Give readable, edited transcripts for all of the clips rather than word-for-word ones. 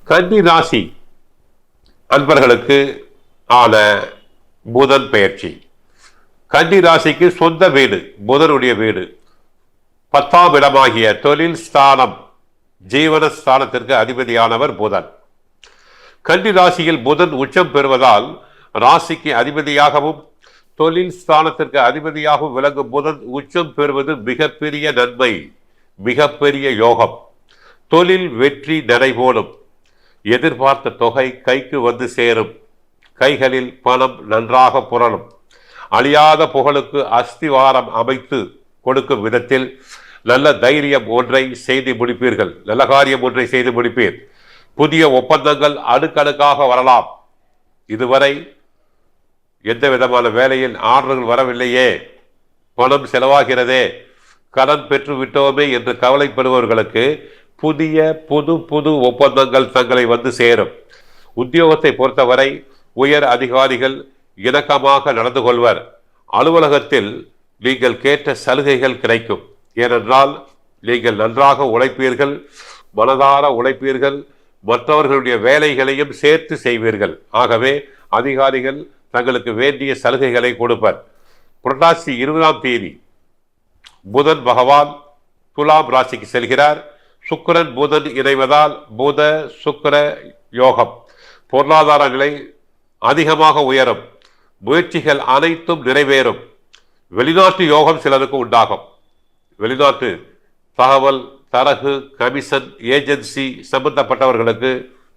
கன்னி ராசி அன்பர்களுக்கு ஆன புதன் பெயர்ச்சி. கன்னி ராசிக்கு சொந்த வீடு, புதனுடைய வீடு, 10ஆம் இடமாகிய தொழில் ஸ்தானம், ஜீவன ஸ்தானத்திற்கு அதிபதியானவர் புதன். கன்னி ராசியில் புதன் உச்சம் பெறுவதால் ராசிக்கு அதிபதியாகவும் தொழில் ஸ்தானத்திற்கு அதிபதியாகவும் விளங்கும் புதன் உச்சம் பெறுவது மிகப்பெரிய நன்மை, மிகப்பெரிய யோகம். தொழில் வெற்றி நடைபோடும், எதிர்பார்த்த தொகை கைக்கு வந்து சேரும், கைகளில் பணம் நன்றாக புரளும், அழியாத புகழுக்கு அஸ்திவாரம் அமைத்து கொடுக்கும் விதத்தில் நல்ல தைரியம் ஒன்றை செய்து முடிப்பீர்கள், நல்ல காரியம் ஒன்றை செய்து முடிப்பீர். புதிய ஒப்பந்தங்கள் அடுக்கடுக்காக வரலாம். இதுவரை எந்த விதமான வேலையில் ஆர்டர்கள் வரவில்லையே, பணம் செலவாகிறதே, கடன் பெற்று விட்டோமே என்று கவலைப்படுபவர்களுக்கு புதிய புது ஒப்பந்தங்கள் தங்களை வந்து சேரும். உத்தியோகத்தை பொறுத்தவரை உயர் அதிகாரிகள் இணக்கமாக நடந்து கொள்வர். அலுவலகத்தில் நீங்கள் கேட்ட சலுகைகள் கிடைக்கும். ஏனென்றால் நீங்கள் நன்றாக உழைப்பீர்கள், மனதார உழைப்பீர்கள், மற்றவர்களுடைய வேலைகளையும் சேர்த்து செய்வீர்கள். ஆகவே அதிகாரிகள் தங்களுக்கு வேண்டிய சலுகைகளை கொடுப்பர். புரட்டாசி 20ஆம் தேதி புதன் பகவான் துலாம் ராசிக்கு செல்கிறார். சுக்கிரன் புதன் இணைவதால் புத சுக்கிர யோகம். பொருளாதார நிலை அதிகமாக உயரும், முயற்சிகள் அனைத்தும் நிறைவேறும். வெளிநாட்டு யோகம் சிலருக்கு உண்டாகும். வெளிநாட்டு தகவல், தரகு, கமிஷன், ஏஜென்சி சம்பந்தப்பட்டவர்களுக்கு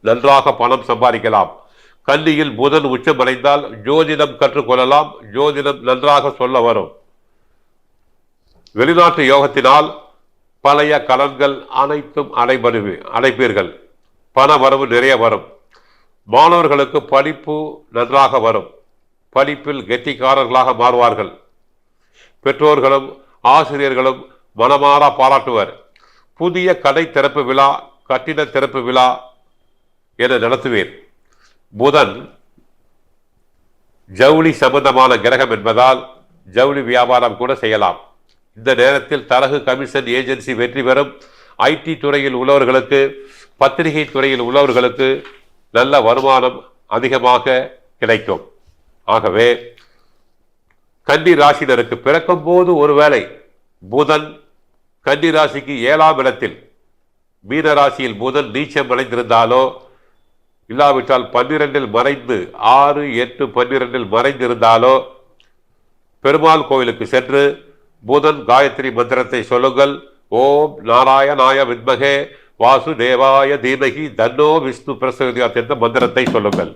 நன்றாக பணம் சம்பாதிக்கலாம். கன்னியில் புதன் உச்சமடைந்தால் ஜோதிடம் கற்றுக்கொள்ளலாம். ஜோதிடம் நன்றாக சொல்ல வரும். வெளிநாட்டு யோகத்தினால் பழைய கடன்கள் அனைத்தும் அடைப்பீர்கள். பண வரவு நிறைய வரும். மாணவர்களுக்கு படிப்பு நன்றாக வரும். படிப்பில் கெட்டிக்காரர்களாக மாறுவார்கள். பெற்றோர்களும் ஆசிரியர்களும் மனமாற பாராட்டுவர். புதிய கடை திறப்பு விழா, கட்டிட திறப்பு விழா என நடத்துவேன். புதன் ஜவுளி சம்பந்தமான கிரகம் என்பதால் ஜவுளி வியாபாரம் கூட செய்யலாம். இந்த நேரத்தில் தரகு, கமிஷன், ஏஜென்சி வெற்றி பெறும். ஐடி துறையில் உள்ளவர்களுக்கு, பத்திரிகை துறையில் உள்ளவர்களுக்கு நல்ல வருமானம் அதிகமாக கிடைக்கும். ஆகவே கன்னி ராசினருக்கு பிறக்கும் போது ஒருவேளை புதன் கன்னி ராசிக்கு 7ஆம் இடத்தில், மீன ராசியில் புதன் நீச்சம் அடைந்திருந்தாலோ, இல்லாவிட்டால் 12இல் மறைந்து 6, 8, 12இல் மறைந்திருந்தாலோ பெருமாள் கோவிலுக்கு சென்று புதன் காயத்ரி மந்திரத்தை சொல்லுங்கள். ஓம் நாராயணாய வித்மகே வாசுதேவாய தீமகி தன்னோ விஷ்ணு பிரசோதயாத் என்ற மந்திரத்தை சொல்லுங்கள்.